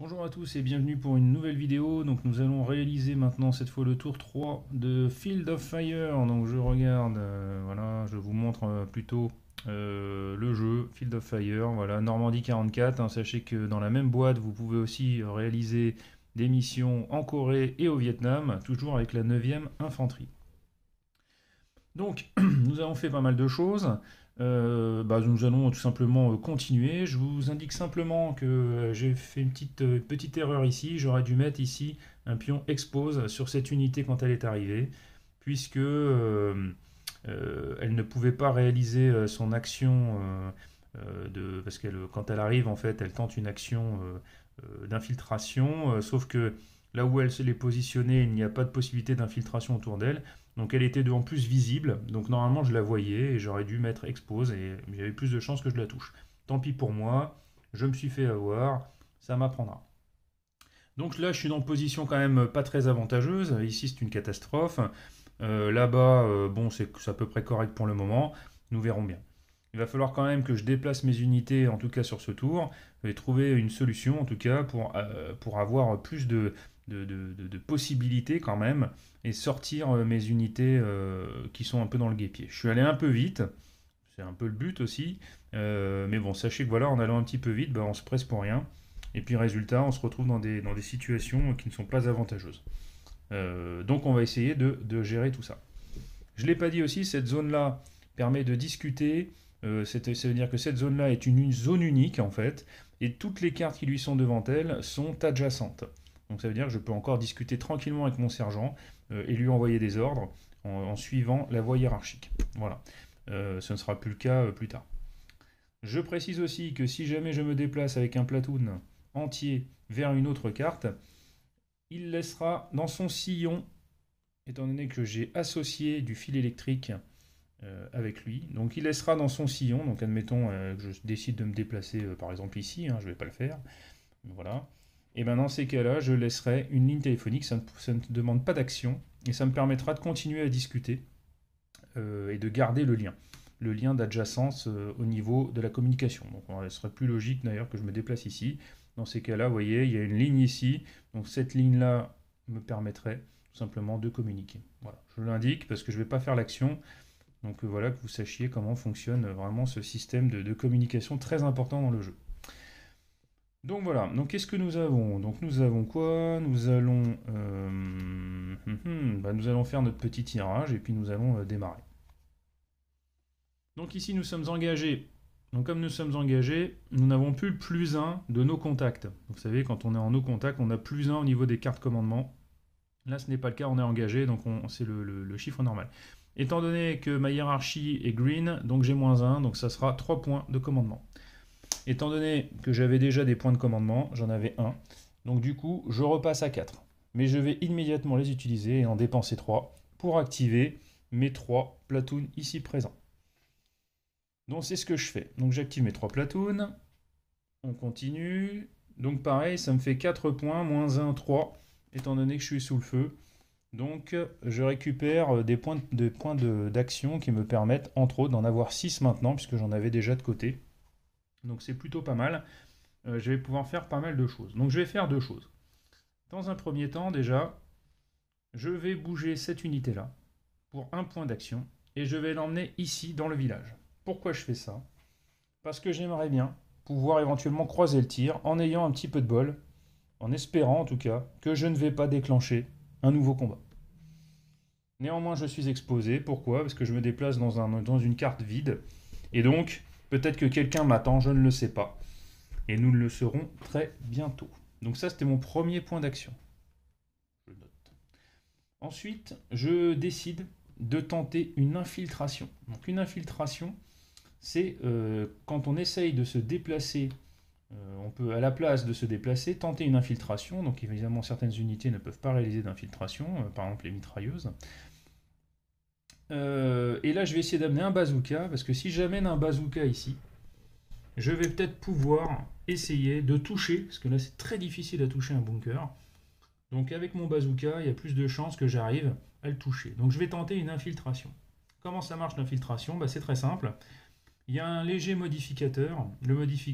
Bonjour à tous et bienvenue pour une nouvelle vidéo. Donc nous allons réaliser maintenant cette fois le tour 3 de Field of Fire. Donc je regarde, voilà, je vous montre plutôt le jeu Field of Fire. Voilà, Normandie 44. Hein. Sachez que dans la même boîte, vous pouvez aussi réaliser des missions en Corée et au Vietnam, toujours avec la 9e infanterie. Donc, nous avons fait pas mal de choses. Nous allons tout simplement continuer. Je vous indique simplement que j'ai fait une petite erreur ici. J'aurais dû mettre ici un pion expose sur cette unité quand elle est arrivée, puisque elle ne pouvait pas réaliser son action parce que quand elle arrive, en fait, elle tente une action d'infiltration, sauf que là où elle se l'est positionnée, il n'y a pas de possibilité d'infiltration autour d'elle. Donc elle était en plus visible, donc normalement je la voyais et j'aurais dû mettre expose et il y avait plus de chances que je la touche. Tant pis pour moi, je me suis fait avoir, ça m'apprendra. Donc là je suis dans une position quand même pas très avantageuse, ici c'est une catastrophe. Là-bas, bon c'est à peu près correct pour le moment, nous verrons bien. Il va falloir quand même que je déplace mes unités, en tout cas sur ce tour, et trouver une solution, en tout cas, pour avoir plus de possibilités quand même, et sortir mes unités qui sont un peu dans le guêpier. Je suis allé un peu vite, c'est un peu le but aussi, mais bon, sachez que voilà, en allant un petit peu vite, on se presse pour rien, et puis résultat, on se retrouve dans des situations qui ne sont pas avantageuses. Donc on va essayer de gérer tout ça. Je ne l'ai pas dit aussi, cette zone-là permet de discuter. Ça veut dire que cette zone-là est une zone unique en fait, et toutes les cartes qui lui sont devant elle sont adjacentes. Donc ça veut dire que je peux encore discuter tranquillement avec mon sergent et lui envoyer des ordres en suivant la voie hiérarchique. Voilà. Ce ne sera plus le cas plus tard. Je précise aussi que si jamais je me déplace avec un platoon entier vers une autre carte, il laissera dans son sillon, étant donné que j'ai associé du fil électrique avec lui. Donc il laissera dans son sillon, donc admettons que je décide de me déplacer par exemple ici, hein, je ne vais pas le faire, voilà. Et bien dans ces cas-là, je laisserai une ligne téléphonique, ça ne demande pas d'action, et ça me permettra de continuer à discuter et de garder le lien d'adjacence au niveau de la communication. Donc ce serait plus logique d'ailleurs que je me déplace ici. Dans ces cas-là, vous voyez, il y a une ligne ici, donc cette ligne-là me permettrait tout simplement de communiquer. Voilà, je l'indique parce que je ne vais pas faire l'action, donc voilà, que vous sachiez comment fonctionne vraiment ce système de communication très important dans le jeu. Donc voilà, donc qu'est-ce que nous avons? Donc nous avons quoi? Nous allons, nous allons faire notre petit tirage et puis nous allons démarrer. Donc ici nous sommes engagés. Donc comme nous sommes engagés, nous n'avons plus le plus un de nos contacts. Vous savez, quand on est en nos contacts, on a plus un au niveau des cartes commandement. Là ce n'est pas le cas, on est engagé, donc c'est le chiffre normal. Étant donné que ma hiérarchie est green, donc j'ai moins 1, donc ça sera 3 points de commandement. Étant donné que j'avais déjà des points de commandement, j'en avais 1, donc du coup je repasse à 4. Mais je vais immédiatement les utiliser et en dépenser 3 pour activer mes 3 platoons ici présents. Donc c'est ce que je fais. Donc j'active mes 3 platoons, on continue. Donc pareil, ça me fait 4 points, moins 1, 3, étant donné que je suis sous le feu. Donc je récupère des points d'action qui me permettent entre autres d'en avoir 6 maintenant puisque j'en avais déjà de côté. Donc c'est plutôt pas mal. Je vais pouvoir faire pas mal de choses. Donc je vais faire deux choses. Dans un premier temps déjà, je vais bouger cette unité là pour un point d'action et je vais l'emmener ici dans le village. Pourquoi je fais ça? Parce que j'aimerais bien pouvoir éventuellement croiser le tir en ayant un petit peu de bol, en espérant en tout cas que je ne vais pas déclencher un nouveau combat. Néanmoins, je suis exposé. Pourquoi? Parce que je me déplace dans une carte vide. Et donc, peut-être que quelqu'un m'attend, je ne le sais pas. Et nous le saurons très bientôt. Donc ça, c'était mon premier point d'action. Je note. Ensuite, je décide de tenter une infiltration. Donc une infiltration, c'est quand on essaye de se déplacer, on peut à la place de se déplacer, tenter une infiltration. Donc évidemment, certaines unités ne peuvent pas réaliser d'infiltration, par exemple les mitrailleuses. Et là, je vais essayer d'amener un bazooka, parce que si j'amène un bazooka ici, je vais peut-être pouvoir essayer de toucher, parce que là c'est très difficile à toucher un bunker. Donc avec mon bazooka, il y a plus de chances que j'arrive à le toucher. Donc je vais tenter une infiltration. Comment ça marche l'infiltration? C'est très simple. Il y a un léger modificateur.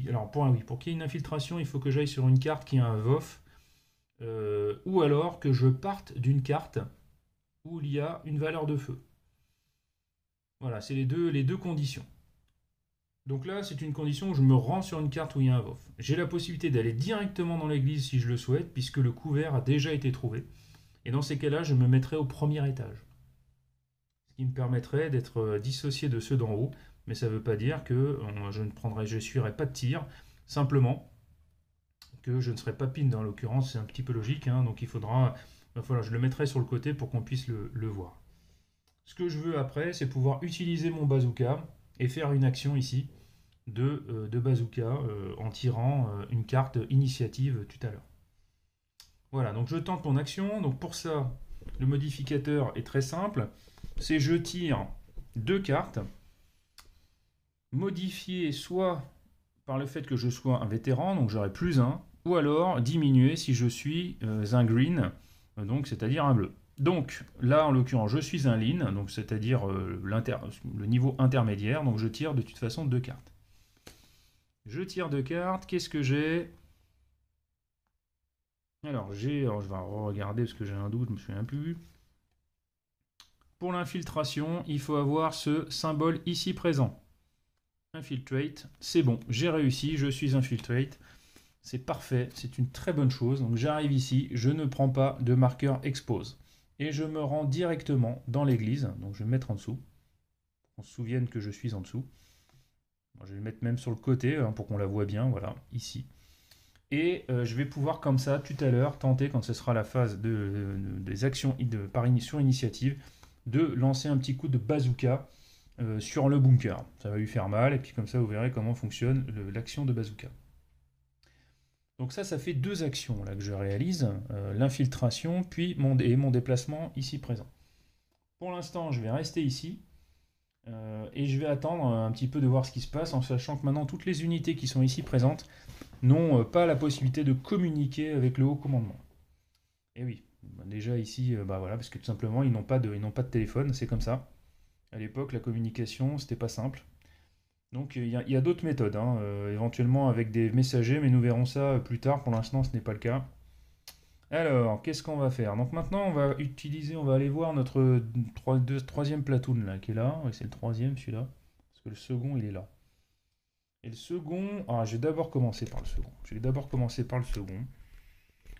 Alors, pour qu'il y ait une infiltration, il faut que j'aille sur une carte qui a un VOF, ou alors que je parte d'une carte où il y a une valeur de feu. Voilà, c'est les deux conditions. Donc là, c'est une condition où je me rends sur une carte où il y a un VOF. J'ai la possibilité d'aller directement dans l'église si je le souhaite, puisque le couvert a déjà été trouvé. Et dans ces cas-là, je me mettrai au premier étage. Ce qui me permettrait d'être dissocié de ceux d'en haut. Mais ça ne veut pas dire que je suivrai pas de tir. Simplement que je ne serai pas pin dans l'occurrence. C'est un petit peu logique. Hein, donc il faudra... Voilà, je le mettrai sur le côté pour qu'on puisse le voir. Ce que je veux après, c'est pouvoir utiliser mon bazooka et faire une action ici de bazooka en tirant une carte initiative tout à l'heure. Voilà, donc je tente mon action. Donc pour ça, le modificateur est très simple. C'est je tire 2 cartes, modifié soit par le fait que je sois un vétéran, donc j'aurai +1, ou alors diminué si je suis un green, donc c'est-à-dire un bleu. Donc là, en l'occurrence, je suis un lean, donc c'est-à-dire le niveau intermédiaire, donc je tire de toute façon 2 cartes. Je tire 2 cartes, qu'est-ce que j'ai? Alors je vais regarder parce que j'ai un doute, je me souviens plus. Pour l'infiltration, il faut avoir ce symbole ici présent. Infiltrate, c'est bon, j'ai réussi, je suis infiltrate. C'est parfait, c'est une très bonne chose. Donc j'arrive ici, je ne prends pas de marqueur expose. Et je me rends directement dans l'église. Donc je vais me mettre en dessous. Pour qu'on se souvienne que je suis en dessous. Bon, je vais le mettre même sur le côté hein, pour qu'on la voit bien, voilà, ici. Et je vais pouvoir comme ça, tout à l'heure, tenter, quand ce sera la phase des actions sur initiative, de lancer un petit coup de bazooka sur le bunker. Ça va lui faire mal, et puis comme ça, vous verrez comment fonctionne l'action de bazooka. Donc ça fait 2 actions là, que je réalise, l'infiltration, puis mon déplacement ici présent. Pour l'instant, je vais rester ici, et je vais attendre un petit peu de voir ce qui se passe, en sachant que maintenant, toutes les unités qui sont ici présentes n'ont pas la possibilité de communiquer avec le haut commandement. Et oui, déjà ici, voilà, parce que tout simplement, ils n'ont pas de téléphone, c'est comme ça. À l'époque, la communication, c'était pas simple. Donc il y a d'autres méthodes, hein, éventuellement avec des messagers, mais nous verrons ça plus tard. Pour l'instant, ce n'est pas le cas. Alors, qu'est-ce qu'on va faire? Donc maintenant, on va aller voir notre troisième platoon là, qui est là. Oui, c'est le troisième celui-là. Parce que le second, il est là. Et le second, je vais d'abord commencer par le second.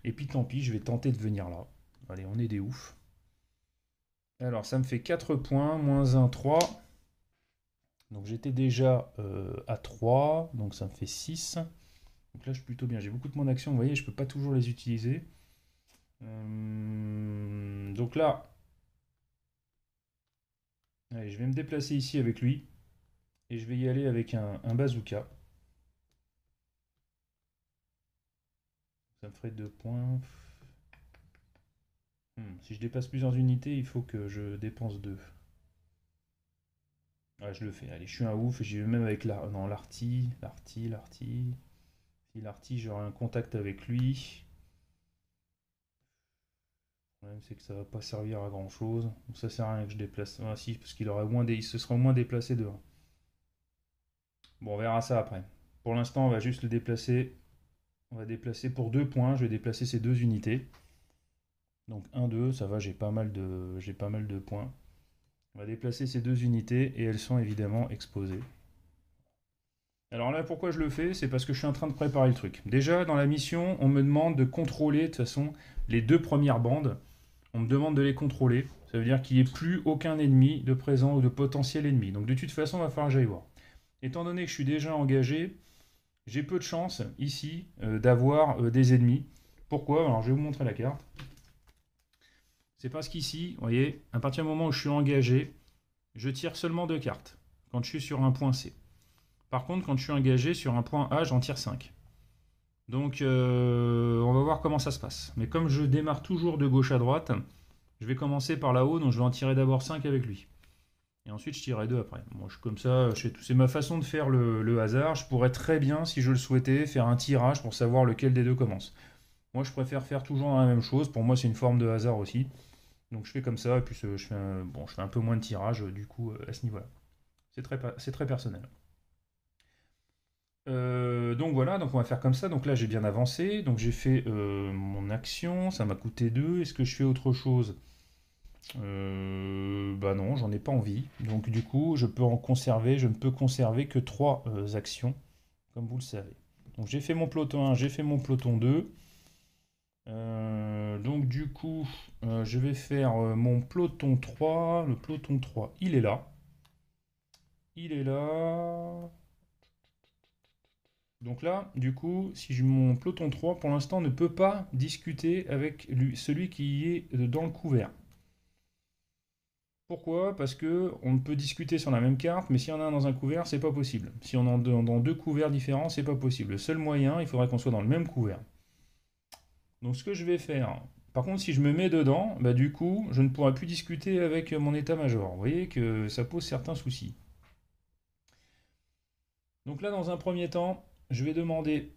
Et puis tant pis, je vais tenter de venir là. Allez, on est des oufs. Alors, ça me fait 4 points, moins 1, 3. Donc j'étais déjà à 3, donc ça me fait 6. Donc là je suis plutôt bien. J'ai beaucoup de points d'action, vous voyez, je ne peux pas toujours les utiliser. Donc là, allez, je vais me déplacer ici avec lui. Et je vais y aller avec un bazooka. Ça me ferait 2 points. Si je dépasse plusieurs unités, il faut que je dépense 2. Ouais, je le fais. Allez, je suis un ouf. J'y vais même avec l'arty. Si l'arty, j'aurai un contact avec lui. Le problème, c'est que ça va pas servir à grand chose. Donc ça sert à rien que je déplace. Ah si, parce qu'il se sera au moins déplacé de 1. Bon, on verra ça après. Pour l'instant, on va juste le déplacer. On va déplacer pour 2 points. Je vais déplacer ces 2 unités. Donc 1, 2, ça va, j'ai pas mal de points. On va déplacer ces 2 unités et elles sont évidemment exposées. Alors là, pourquoi je le fais? C'est parce que je suis en train de préparer le truc. Déjà, dans la mission, on me demande de contrôler de toute façon les 2 premières bandes. On me demande de les contrôler. Ça veut dire qu'il n'y ait plus aucun ennemi de présent ou de potentiel ennemi. Donc de toute façon, il va falloir que j'aille voir. Étant donné que je suis déjà engagé, j'ai peu de chance ici d'avoir des ennemis. Pourquoi? Alors je vais vous montrer la carte. C'est parce qu'ici, vous voyez, à partir du moment où je suis engagé, je tire seulement 2 cartes, quand je suis sur un point C. Par contre, quand je suis engagé sur un point A, j'en tire 5. Donc, on va voir comment ça se passe. Mais comme je démarre toujours de gauche à droite, je vais commencer par là-haut, donc je vais en tirer d'abord 5 avec lui. Et ensuite, je tirerai 2 après. Moi, comme ça, c'est ma façon de faire le hasard. Je pourrais très bien, si je le souhaitais, faire un tirage pour savoir lequel des deux commence. Moi, je préfère faire toujours la même chose. Pour moi, c'est une forme de hasard aussi. Donc je fais comme ça, et puis je fais un peu moins de tirage du coup à ce niveau-là. C'est très personnel. Donc voilà, donc on va faire comme ça. Donc là j'ai bien avancé, donc j'ai fait mon action, ça m'a coûté 2. Est-ce que je fais autre chose? Bah non, j'en ai pas envie. Donc du coup, je ne peux conserver que 3 actions, comme vous le savez. Donc j'ai fait mon peloton 1, j'ai fait mon peloton 2. Donc du coup, je vais faire mon peloton 3. Le peloton 3, il est là. Il est là. Donc là, du coup, si mon peloton 3, pour l'instant, ne peut pas discuter avec celui qui est dans le couvert. Pourquoi? Parce que on peut discuter sur la même carte, mais s'il y en a un dans un couvert, c'est pas possible. Si on est dans deux couverts différents, c'est pas possible. Le seul moyen, il faudrait qu'on soit dans le même couvert. Donc ce que je vais faire, par contre, si je me mets dedans, bah du coup, je ne pourrai plus discuter avec mon état-major. Vous voyez que ça pose certains soucis. Donc là, dans un premier temps, je vais demander.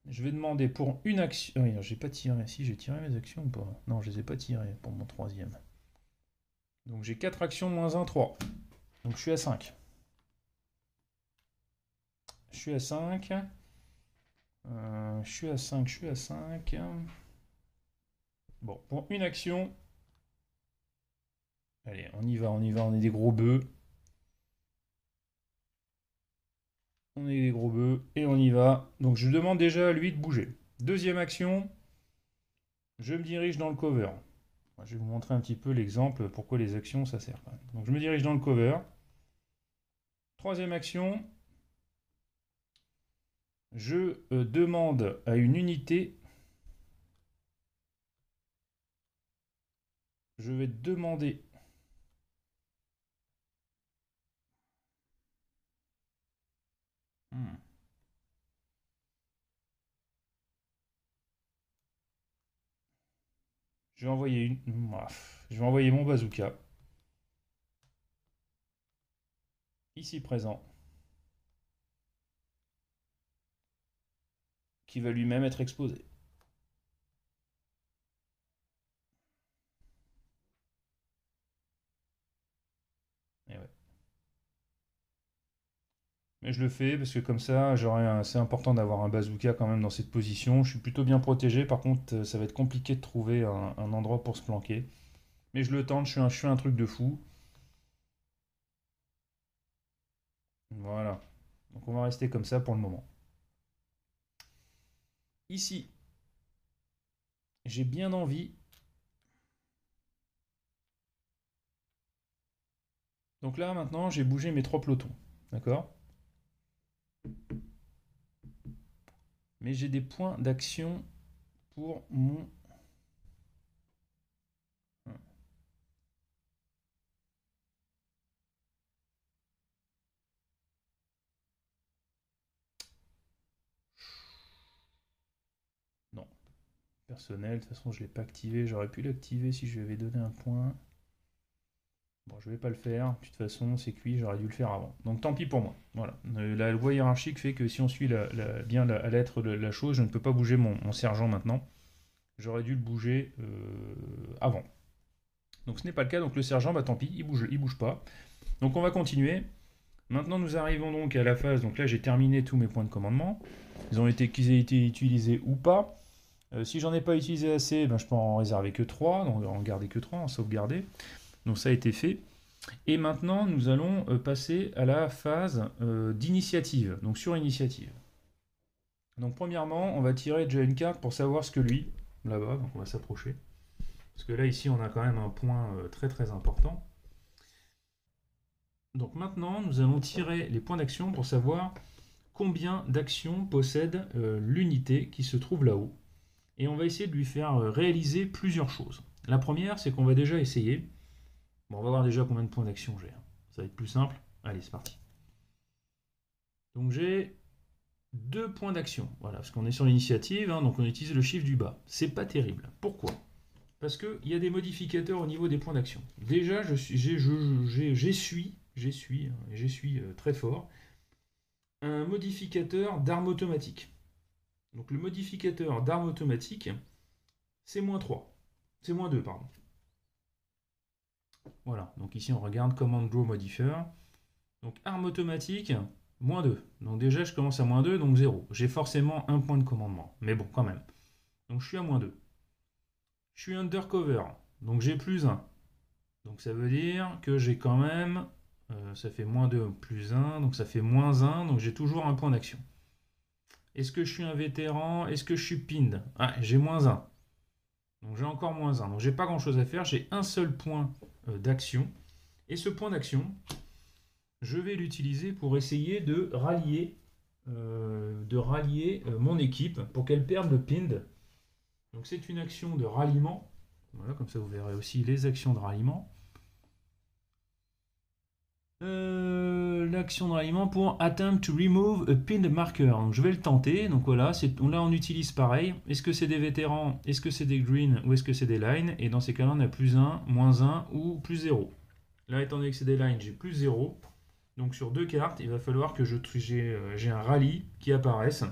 Je vais demander pour une action. Ah oui, j'ai pas tiré. Si, j'ai tiré mes actions ou pas? Non, je les ai pas tirées pour mon troisième. Donc j'ai 4 actions moins un 3. Donc je suis à 5. Je suis à 5. Je suis à 5, je suis à 5. Bon, pour une action. Allez, on y va, on y va, on est des gros bœufs. On est des gros bœufs et on y va. Donc je demande déjà à lui de bouger. Deuxième action, je me dirige dans le cover. Je vais vous montrer un petit peu l'exemple, pourquoi les actions ça sert. Donc je me dirige dans le cover. Troisième action, je demande à une unité. Je vais demander. Hmm. Je vais envoyer je vais envoyer mon bazooka. Ici présent. Qui va lui-même être exposé. Et ouais. Mais je le fais parce que comme ça, c'est important d'avoir un bazooka quand même dans cette position. Je suis plutôt bien protégé. Par contre, ça va être compliqué de trouver un endroit pour se planquer. Mais je le tente, je fais un truc de fou. Voilà. Donc on va rester comme ça pour le moment. Ici, j'ai bien envie. Donc là, maintenant, j'ai bougé mes 3 pelotons. D'accord? Mais j'ai des points d'action pour mon. Non. Personnel, de toute façon, je ne l'ai pas activé. J'aurais pu l'activer si je lui avais donné un point. Bon, je vais pas le faire. De toute façon, c'est cuit, j'aurais dû le faire avant. Donc tant pis pour moi. Voilà. La loi hiérarchique fait que si on suit bien à lettre la chose, je ne peux pas bouger mon sergent maintenant. J'aurais dû le bouger avant. Donc ce n'est pas le cas. Donc le sergent, bah tant pis, il bouge pas. Donc on va continuer. Maintenant, nous arrivons donc à la phase. Donc là, j'ai terminé tous mes points de commandement. Qu'ils aient été utilisés ou pas. Si j'en ai pas utilisé assez, ben, je peux en réserver que 3, donc en garder que 3, en sauvegarder. Donc ça a été fait. Et maintenant, nous allons passer à la phase d'initiative, donc sur initiative. Donc premièrement, on va tirer déjà une carte pour savoir ce que lui, là-bas, donc on va s'approcher. Parce que là, ici, on a quand même un point très très important. Donc maintenant, nous allons tirer les points d'action pour savoir combien d'actions possède l'unité qui se trouve là-haut. Et on va essayer de lui faire réaliser plusieurs choses. La première, c'est qu'on va déjà essayer. Bon, on va voir déjà combien de points d'action j'ai. Ça va être plus simple. Allez, c'est parti. Donc j'ai 2 points d'action. Voilà, parce qu'on est sur l'initiative, hein, donc on utilise le chiffre du bas. C'est pas terrible. Pourquoi? Parce qu'il y a des modificateurs au niveau des points d'action. Déjà, j'essuie très fort un modificateur d'arme automatique. Donc le modificateur d'arme automatique, c'est -3. C'est -2, pardon. Voilà, donc ici on regarde Command Draw Modifier. Donc arme automatique, moins 2. Donc déjà je commence à moins 2, donc 0. J'ai forcément un point de commandement. Mais bon, quand même. Donc je suis à moins 2. Je suis undercover, donc j'ai plus 1. Donc ça veut dire que j'ai quand même... ça fait moins 2 plus 1, donc ça fait moins 1, donc j'ai toujours un point d'action. Est-ce que je suis un vétéran? Est-ce que je suis pinned? Ah, j'ai moins 1. Donc j'ai encore moins 1. Donc j'ai pas grand chose à faire, j'ai un seul point d'action. Et ce point d'action, je vais l'utiliser pour essayer de rallier, mon équipe pour qu'elle perde le pinned. Donc c'est une action de ralliement. Voilà, comme ça vous verrez aussi les actions de ralliement. L'action de ralliement pour attempt to remove a pinned marker. Donc je vais le tenter. Donc voilà, là on utilise pareil. Est-ce que c'est des vétérans? Est-ce que c'est des green? Ou est-ce que c'est des lines? Et dans ces cas-là, on a plus 1, moins 1 ou plus 0. Là, étant donné que c'est des lines, j'ai plus 0. Donc sur 2 cartes, il va falloir que j'ai un rallye qui apparaisse.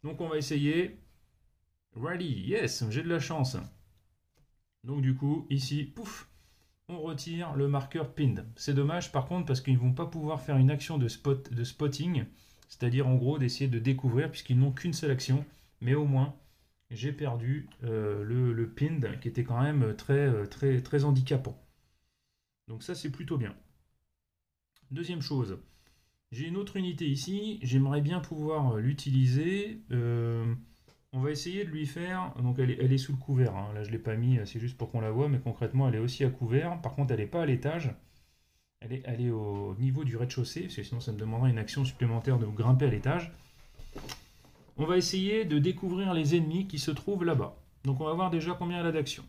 Donc on va essayer. Rally, yes, j'ai de la chance. Donc du coup, ici, pouf, on retire le marqueur pinned. C'est dommage par contre parce qu'ils ne vont pas pouvoir faire une action de spotting, c'est-à-dire en gros d'essayer de découvrir puisqu'ils n'ont qu'une seule action, mais au moins j'ai perdu le pinned qui était quand même très handicapant. Donc ça c'est plutôt bien. Deuxième chose, j'ai une autre unité ici, j'aimerais bien pouvoir l'utiliser. On va essayer de lui faire. Donc elle est sous le couvert. Hein. Là je ne l'ai pas mis, c'est juste pour qu'on la voit, mais concrètement elle est aussi à couvert. Par contre elle n'est pas à l'étage. Elle est au niveau du rez-de-chaussée, parce que sinon ça me demanderait une action supplémentaire de grimper à l'étage. On va essayer de découvrir les ennemis qui se trouvent là-bas. Donc on va voir déjà combien elle a d'actions.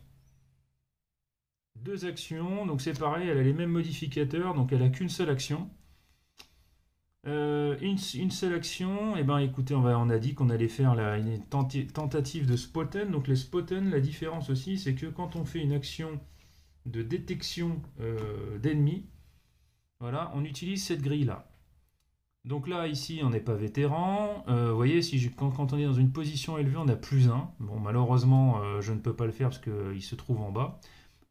2 actions, donc c'est pareil, elle a les mêmes modificateurs, donc elle a qu'une seule action. Une seule action, et ben écoutez, on a dit qu'on allait faire une tentative de spotten. Donc les spotten, la différence aussi, c'est que quand on fait une action de détection d'ennemis, voilà, on utilise cette grille-là. Donc là, ici, on n'est pas vétéran. Vous voyez, quand on est dans une position élevée, on a plus 1. Bon, malheureusement, je ne peux pas le faire parce qu'il se trouve en bas.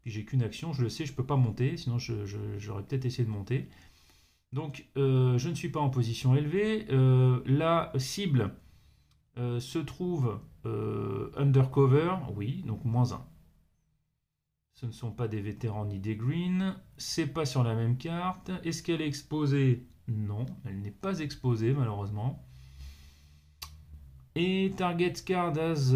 Puis j'ai qu'une action, je le sais, je ne peux pas monter, sinon j'aurais peut-être essayé de monter. Donc, je ne suis pas en position élevée. La cible se trouve undercover, oui, donc moins 1. Ce ne sont pas des vétérans ni des greens. C'est pas sur la même carte. Est-ce qu'elle est exposée? Non, elle n'est pas exposée, malheureusement. Et target card has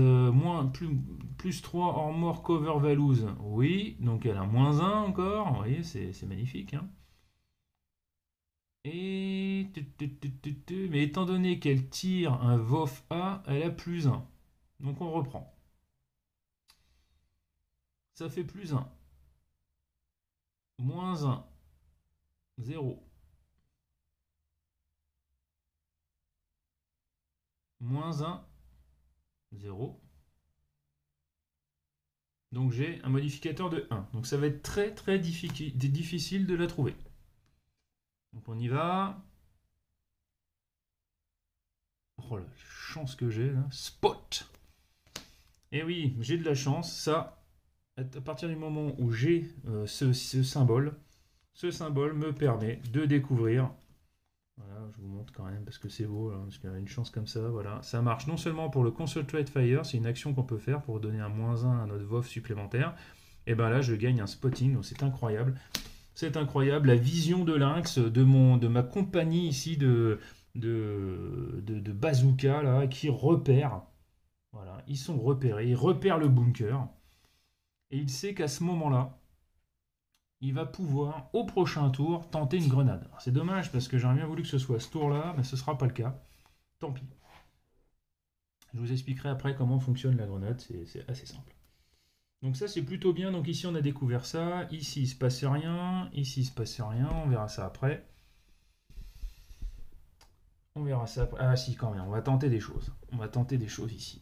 plus 3 or more cover values. Oui, donc elle a moins 1 encore. Vous voyez, c'est magnifique. Hein. Et... Mais étant donné qu'elle tire un VOF A, elle a plus 1. Donc on reprend. Ça fait plus 1. Moins 1. 0. Moins 1. 0. Donc j'ai un modificateur de 1. Donc ça va être très difficile de la trouver. Donc on y va. Oh la chance que j'ai là. Spot. Et oui, j'ai de la chance. Ça, à partir du moment où j'ai ce symbole me permet de découvrir. Voilà, je vous montre quand même parce que c'est beau, là, parce qu'il y a une chance comme ça. Voilà, ça marche non seulement pour le Concentrate Fire, c'est une action qu'on peut faire pour donner un moins 1 à notre VOF supplémentaire. Et ben là, je gagne un spotting, donc c'est incroyable. C'est incroyable, la vision de Lynx, de ma compagnie ici de bazooka, là, qui repère. Voilà, ils sont repérés, ils repèrent le bunker. Et il sait qu'à ce moment-là, il va pouvoir, au prochain tour, tenter une grenade. C'est dommage, parce que j'aurais bien voulu que ce soit ce tour-là, mais ce ne sera pas le cas. Tant pis. Je vous expliquerai après comment fonctionne la grenade, c'est assez simple. Donc ça c'est plutôt bien, donc ici on a découvert ça, ici il se passe rien, ici il se passe rien, on verra ça après. On verra ça après. Ah si quand même, on va tenter des choses. On va tenter des choses ici.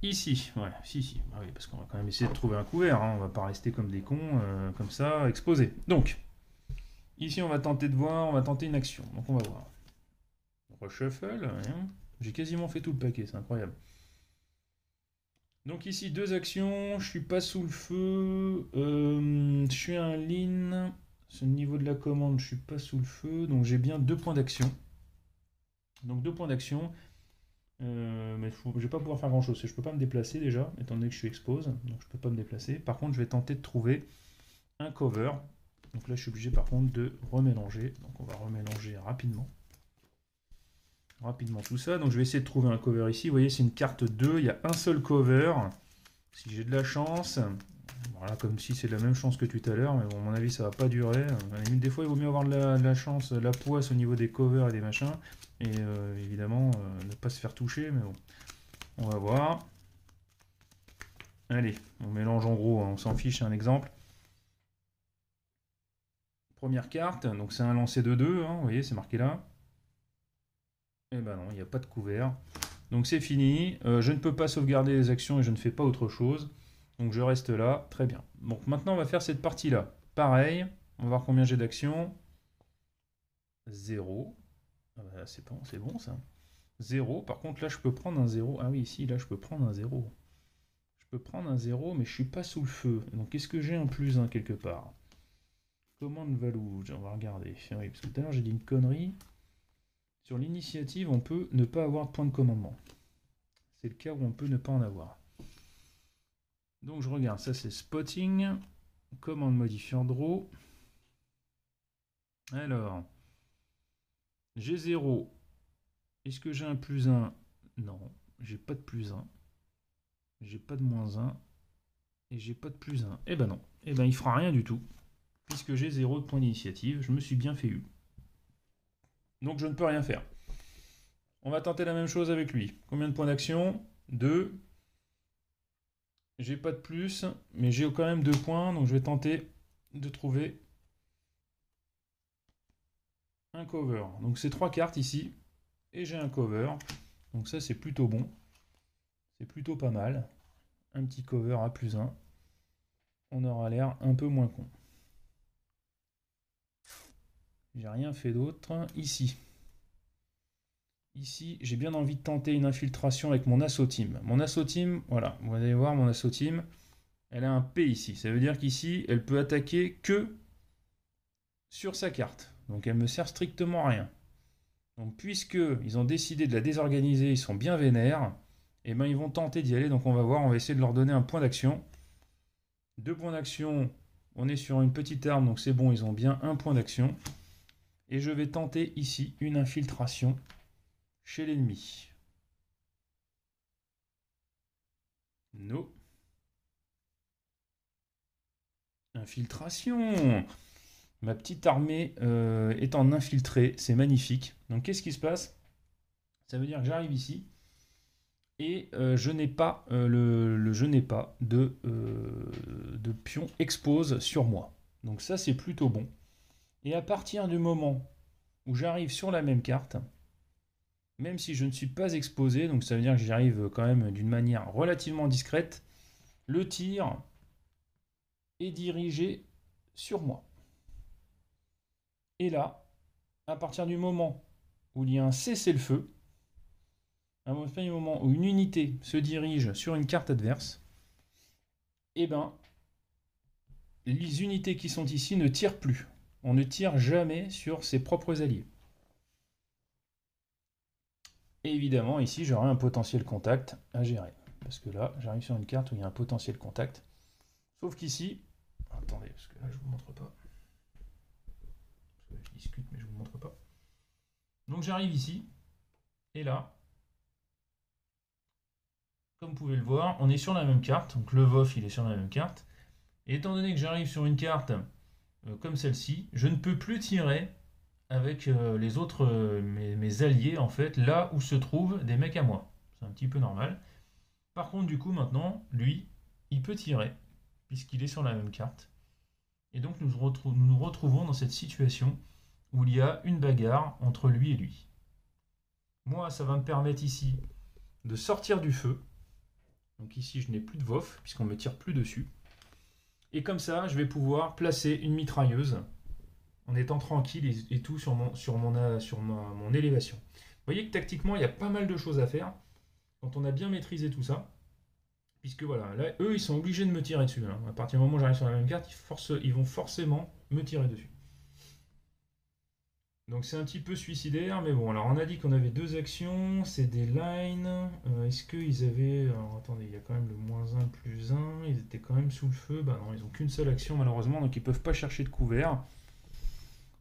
Ici, ouais, si. Ah oui, parce qu'on va quand même essayer de trouver un couvert, hein. On va pas rester comme des cons, comme ça, exposés. Donc, ici on va tenter de voir, on va tenter une action. Donc on va voir. Reshuffle, hein. J'ai quasiment fait tout le paquet, c'est incroyable. Donc ici, 2 actions, je suis pas sous le feu, je suis un lean, au niveau de la commande, je suis pas sous le feu, donc j'ai bien 2 points d'action. Donc 2 points d'action, mais je vais pas pouvoir faire grand chose. Je peux pas me déplacer déjà, étant donné que je suis expose, donc je peux pas me déplacer. Par contre, je vais tenter de trouver un cover. Donc là, je suis obligé par contre de remélanger. Donc on va remélanger rapidement. Rapidement tout ça. Donc je vais essayer de trouver un cover ici. Vous voyez, c'est une carte 2, il y a un seul cover. Si j'ai de la chance, voilà, comme si c'est de la même chance que tout à l'heure, mais bon, à mon avis, ça va pas durer. À la limite, des fois, il vaut mieux avoir de la chance, la poisse au niveau des covers et des machins. Et évidemment, ne pas se faire toucher, mais bon, on va voir. Allez, on mélange en gros, hein, on s'en fiche, c'est un exemple. Première carte, donc c'est un lancer de 2, hein, vous voyez, c'est marqué là. Et ben non, il n'y a pas de couvert. Donc c'est fini, je ne peux pas sauvegarder les actions et je ne fais pas autre chose. Donc je reste là, très bien. Donc maintenant on va faire cette partie-là. Pareil, on va voir combien j'ai d'actions. 0. Ah bah, c'est bon ça. 0. Par contre là je peux prendre un 0. Ah oui, ici là je peux prendre un 0. Je peux prendre un 0, mais je suis pas sous le feu. Donc est-ce que j'ai un plus 1 quelque part? Commande value, on va regarder. Oui, parce que tout à l'heure j'ai dit une connerie. Sur l'initiative, on peut ne pas avoir de point de commandement. C'est le cas où on peut ne pas en avoir. Donc je regarde, ça c'est spotting. Commande modifiant draw. Alors, j'ai 0. Est-ce que j'ai un plus 1? Non, j'ai pas de plus 1. J'ai pas de moins 1. Et j'ai pas de plus 1. Eh ben non. Eh ben il fera rien du tout. Puisque j'ai 0 de point d'initiative, je me suis bien fait eu. Donc je ne peux rien faire. On va tenter la même chose avec lui. Combien de points d'action? 2. J'ai pas de plus, mais j'ai quand même 2 points, donc je vais tenter de trouver un cover. Donc c'est 3 cartes ici, et j'ai un cover. Donc ça c'est plutôt bon. C'est plutôt pas mal. Un petit cover à plus 1. On aura l'air un peu moins con. J'ai rien fait d'autre. Ici. Ici, j'ai bien envie de tenter une infiltration avec mon assaut team. Mon assaut team, voilà, vous allez voir mon assaut team, elle a un P ici. Ça veut dire qu'ici, elle peut attaquer que sur sa carte. Donc elle me sert strictement à rien. Donc puisque ils ont décidé de la désorganiser, ils sont bien vénères, et ben ils vont tenter d'y aller. Donc on va voir, on va essayer de leur donner un point d'action. 2 points d'action, on est sur une petite arme, donc c'est bon, ils ont bien un point d'action. Et je vais tenter ici une infiltration chez l'ennemi. No. Infiltration. Ma petite armée est en infiltré, c'est magnifique. Donc qu'est-ce qui se passe? Ça veut dire que j'arrive ici et je n'ai pas, de pion expose sur moi. Donc ça c'est plutôt bon. Et à partir du moment où j'arrive sur la même carte, même si je ne suis pas exposé, donc ça veut dire que j'y arrive quand même d'une manière relativement discrète, le tir est dirigé sur moi. Et là, à partir du moment où il y a un cessez-le-feu, à partir du moment où une unité se dirige sur une carte adverse, eh ben, les unités qui sont ici ne tirent plus. On ne tire jamais sur ses propres alliés. Et évidemment, ici, j'aurai un potentiel contact à gérer. Parce que là, j'arrive sur une carte où il y a un potentiel contact. Sauf qu'ici... Attendez, parce que là, je ne vous montre pas. Parce que je discute, mais je ne vous montre pas. Donc j'arrive ici. Et là, comme vous pouvez le voir, on est sur la même carte. Donc le VOF, il est sur la même carte. Et étant donné que j'arrive sur une carte comme celle-ci, je ne peux plus tirer avec les autres, mes alliés, en fait, là où se trouvent des mecs à moi. C'est un petit peu normal. Par contre, du coup, maintenant, lui, il peut tirer, puisqu'il est sur la même carte. Et donc, nous nous retrouvons dans cette situation où il y a une bagarre entre lui et lui. Moi, ça va me permettre ici de sortir du feu. Donc ici, je n'ai plus de VOF, puisqu'on ne me tire plus dessus. Et comme ça, je vais pouvoir placer une mitrailleuse en étant tranquille et tout sur mon élévation. Vous voyez que tactiquement, il y a pas mal de choses à faire quand on a bien maîtrisé tout ça. Puisque voilà, là, eux, ils sont obligés de me tirer dessus. Hein. À partir du moment où j'arrive sur la même carte, ils vont forcément me tirer dessus. Donc c'est un petit peu suicidaire, mais bon, alors on a dit qu'on avait deux actions, c'est des lines. Est-ce qu'ils avaient... Alors attendez, il y a quand même le -1, +1, ils étaient quand même sous le feu. Bah non, ils n'ont qu'une seule action malheureusement, donc ils peuvent pas chercher de couvert.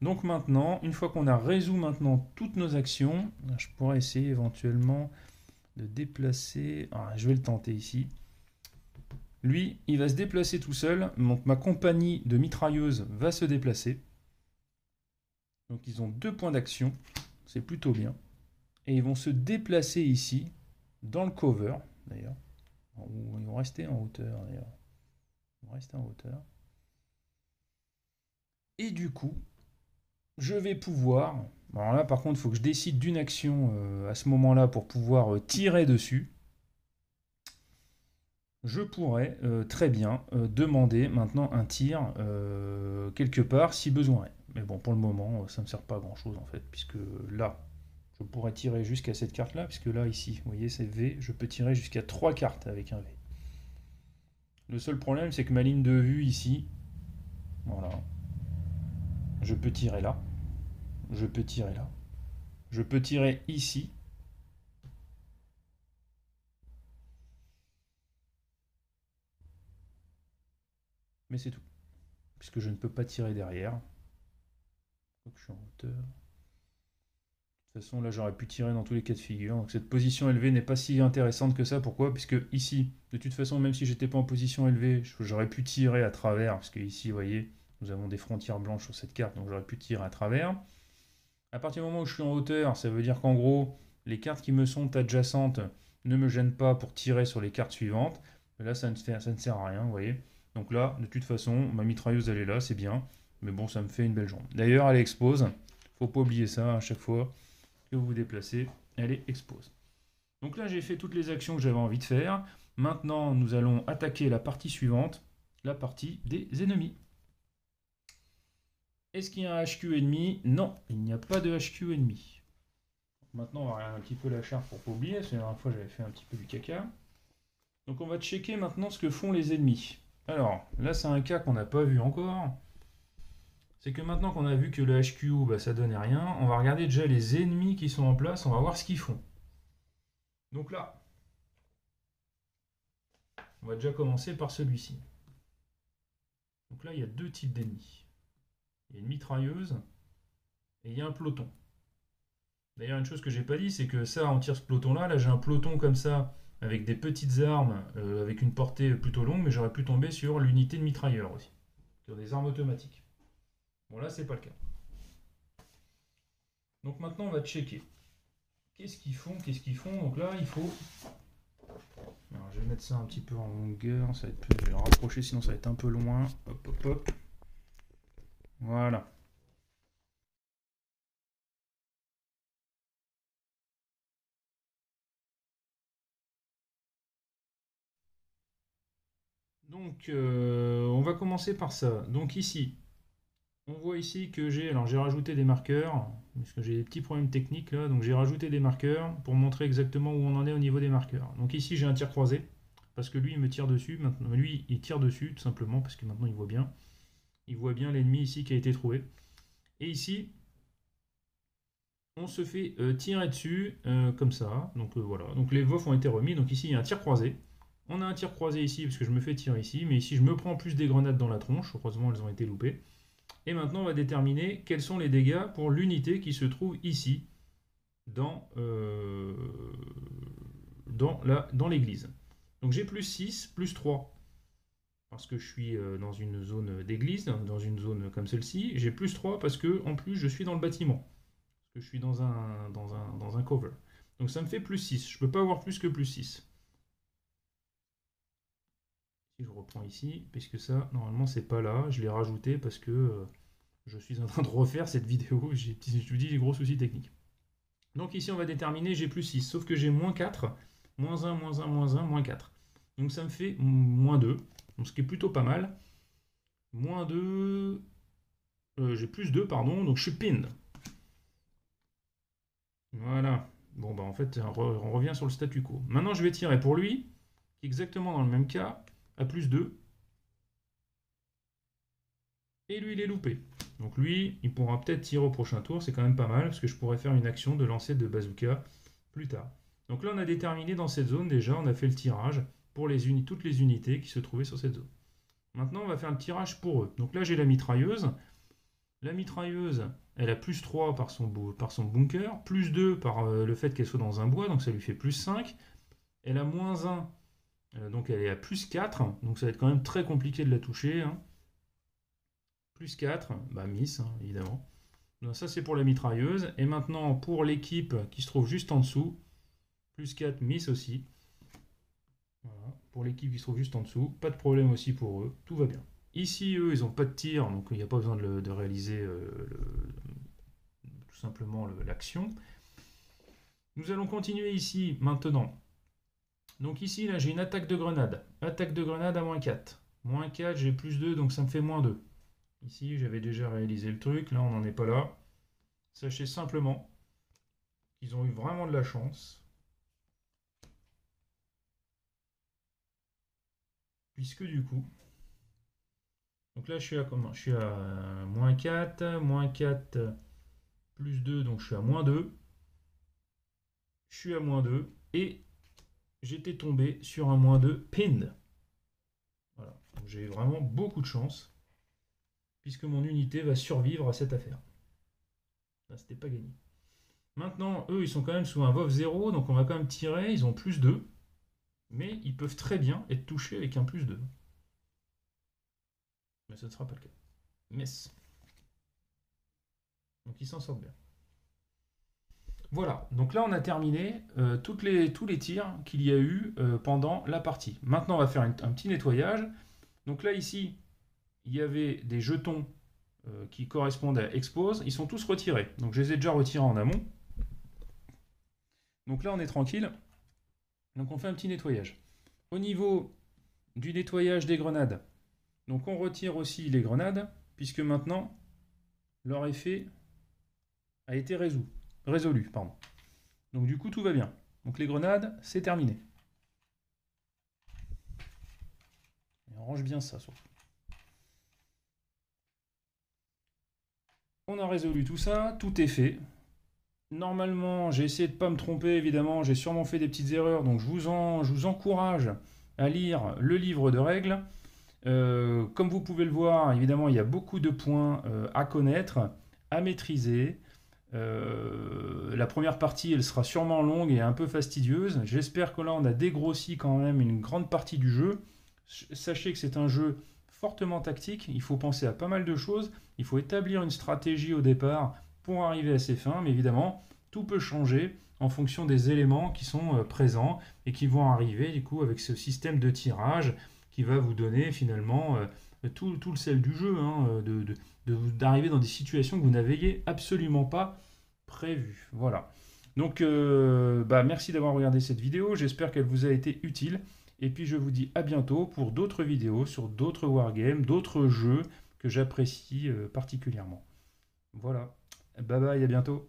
Donc maintenant, une fois qu'on a résolu maintenant toutes nos actions, je pourrais essayer éventuellement de déplacer... Ah, je vais le tenter ici. Lui, il va se déplacer tout seul, donc ma compagnie de mitrailleuses va se déplacer. Donc ils ont 2 points d'action, c'est plutôt bien. Et ils vont se déplacer ici, dans le cover, d'ailleurs. Ils vont rester en hauteur, d'ailleurs. Ils vont rester en hauteur. Et du coup, je vais pouvoir... Alors là, par contre, il faut que je décide d'une action à ce moment-là pour pouvoir tirer dessus. Je pourrais très bien demander maintenant un tir quelque part si besoin est. Mais bon, pour le moment, ça ne me sert pas à grand chose en fait, puisque là, je pourrais tirer jusqu'à cette carte-là, puisque là, ici, vous voyez, c'est V, je peux tirer jusqu'à 3 cartes avec un V. Le seul problème, c'est que ma ligne de vue ici, voilà, je peux tirer là, je peux tirer là, je peux tirer ici, mais c'est tout, puisque je ne peux pas tirer derrière. Donc je suis en hauteur. De toute façon, là, j'aurais pu tirer dans tous les cas de figure. Donc cette position élevée n'est pas si intéressante que ça. Pourquoi? Puisque ici, de toute façon, même si j'étais pas en position élevée, j'aurais pu tirer à travers. Parce que ici, vous voyez, nous avons des frontières blanches sur cette carte, donc j'aurais pu tirer à travers. À partir du moment où je suis en hauteur, ça veut dire qu'en gros, les cartes qui me sont adjacentes ne me gênent pas pour tirer sur les cartes suivantes. Mais là, ça ne sert à rien, vous voyez. Donc là, de toute façon, ma mitrailleuse, elle est là, c'est bien. Mais bon, ça me fait une belle jambe. D'ailleurs, elle expose. Faut pas oublier ça à chaque fois que vous vous déplacez, elle est expose. Donc là, j'ai fait toutes les actions que j'avais envie de faire. Maintenant, nous allons attaquer la partie suivante, la partie des ennemis. Est-ce qu'il y a un HQ ennemi? Non, il n'y a pas de HQ ennemi. Maintenant, on va regarder un petit peu la charte pour ne pas oublier, parce que la dernière fois, j'avais fait un petit peu du caca. Donc on va checker maintenant ce que font les ennemis. Alors, là, c'est un cas qu'on n'a pas vu encore. C'est que maintenant qu'on a vu que le HQ, bah, ça donnait rien, on va regarder déjà les ennemis qui sont en place, on va voir ce qu'ils font. Donc là, on va déjà commencer par celui-ci. Donc là, il y a deux types d'ennemis. Il y a une mitrailleuse et il y a un peloton. D'ailleurs, une chose que j'ai pas dit, c'est que ça, on tire ce peloton-là. Là, j'ai un peloton comme ça, avec des petites armes, avec une portée plutôt longue, mais j'aurais pu tomber sur l'unité de mitrailleur aussi, sur des armes automatiques. Bon, là, c'est pas le cas. Donc maintenant, on va checker. Qu'est-ce qu'ils font? Qu'est-ce qu'ils font? Donc là, il faut... Alors, je vais mettre ça un petit peu en longueur. Ça va être plus... Je vais le rapprocher, sinon ça va être un peu loin. Hop, hop, hop. Voilà. Donc, on va commencer par ça. Donc ici, on voit ici que j'ai rajouté des marqueurs, parce que j'ai des petits problèmes techniques là, donc j'ai rajouté des marqueurs pour montrer exactement où on en est au niveau des marqueurs. Donc ici, j'ai un tir croisé, parce que lui, il me tire dessus. Maintenant, lui, il tire dessus, tout simplement, parce que maintenant, il voit bien. Il voit bien l'ennemi ici qui a été trouvé. Et ici, on se fait tirer dessus, comme ça. Donc voilà, donc les VOF ont été remis. Donc ici, il y a un tir croisé. On a un tir croisé ici, parce que je me fais tirer ici. Mais ici, je me prends plus des grenades dans la tronche. Heureusement, elles ont été loupées. Et maintenant, on va déterminer quels sont les dégâts pour l'unité qui se trouve ici, dans l'église. Donc j'ai plus 6, plus 3, parce que je suis dans une zone d'église, dans une zone comme celle-ci. J'ai plus 3 parce que, en plus, je suis dans le bâtiment. Parce que je suis dans un cover. Donc ça me fait plus 6. Je ne peux pas avoir plus que plus 6. Si je reprends ici, puisque ça, normalement, c'est pas là. Je l'ai rajouté parce que je suis en train de refaire cette vidéo. Je vous dis, j'ai gros soucis techniques. Donc ici, on va déterminer j'ai plus 6. Sauf que j'ai moins 4, moins 1, moins 1, moins 1, moins 4. Donc ça me fait moins 2. Donc ce qui est plutôt pas mal. Moins 2... j'ai plus 2, pardon. Donc je suis pinned. Voilà. Bon, bah en fait, on revient sur le statu quo. Maintenant, je vais tirer pour lui, qui est exactement dans le même cas, à plus 2. Et lui, il est loupé. Donc lui, il pourra peut-être tirer au prochain tour, c'est quand même pas mal, parce que je pourrais faire une action de lancer de bazooka plus tard. Donc là, on a déterminé dans cette zone, déjà, on a fait le tirage pour toutes les unités qui se trouvaient sur cette zone. Maintenant, on va faire le tirage pour eux. Donc là, j'ai la mitrailleuse. La mitrailleuse, elle a plus 3 par son bunker, plus 2 par le fait qu'elle soit dans un bois, donc ça lui fait plus 5. Elle a moins 1, donc elle est à plus 4, donc ça va être quand même très compliqué de la toucher. Hein. Plus 4, bah miss, hein, évidemment. Donc ça, c'est pour la mitrailleuse. Et maintenant, pour l'équipe qui se trouve juste en dessous, plus 4, miss aussi. Voilà. Pour l'équipe qui se trouve juste en dessous, pas de problème aussi pour eux, tout va bien. Ici, eux, ils n'ont pas de tir, donc il n'y a pas besoin de réaliser tout simplement l'action. Nous allons continuer ici, maintenant. Donc ici, là, j'ai une attaque de grenade. Attaque de grenade à moins 4. Moins 4, j'ai plus 2, donc ça me fait moins 2. Ici, j'avais déjà réalisé le truc, là, on n'en est pas là. Sachez simplement qu'ils ont eu vraiment de la chance. Puisque du coup... Donc là, je suis à comment? Je suis à moins 4, moins 4, plus 2, donc je suis à moins 2. Je suis à moins 2, et j'étais tombé sur un moins 2 pinned. Voilà, j'ai vraiment beaucoup de chance, puisque mon unité va survivre à cette affaire. Là, c'était pas gagné. Maintenant, eux, ils sont quand même sous un VOV 0, donc on va quand même tirer, ils ont plus 2, mais ils peuvent très bien être touchés avec un plus 2. Mais ce ne sera pas le cas. Miss. Donc ils s'en sortent bien. Voilà, donc là on a terminé tous les tirs qu'il y a eu pendant la partie. Maintenant on va faire un petit nettoyage. Donc là ici, il y avait des jetons qui correspondent à Expose. Ils sont tous retirés. Donc je les ai déjà retirés en amont. Donc là on est tranquille. Donc on fait un petit nettoyage. Au niveau du nettoyage des grenades, donc on retire aussi les grenades, puisque maintenant leur effet a été résolu. Donc du coup tout va bien. Donc les grenades, c'est terminé. Et on range bien ça surtout. On a résolu tout ça, tout est fait. Normalement, j'ai essayé de ne pas me tromper, évidemment, j'ai sûrement fait des petites erreurs, donc je vous encourage à lire le livre de règles. Comme vous pouvez le voir, évidemment, il y a beaucoup de points à connaître, à maîtriser. La première partie, elle sera sûrement longue et un peu fastidieuse. J'espère que là, on a dégrossi quand même une grande partie du jeu. Sachez que c'est un jeu fortement tactique. Il faut penser à pas mal de choses. Il faut établir une stratégie au départ pour arriver à ses fins. Mais évidemment, tout peut changer en fonction des éléments qui sont présents et qui vont arriver du coup avec ce système de tirage qui va vous donner finalement tout le sel du jeu, hein, d'arriver dans des situations que vous n'aviez absolument pas prévues. Voilà. Donc, merci d'avoir regardé cette vidéo. J'espère qu'elle vous a été utile. Et puis, je vous dis à bientôt pour d'autres vidéos sur d'autres wargames, d'autres jeux que j'apprécie particulièrement. Voilà. Bye bye, à bientôt.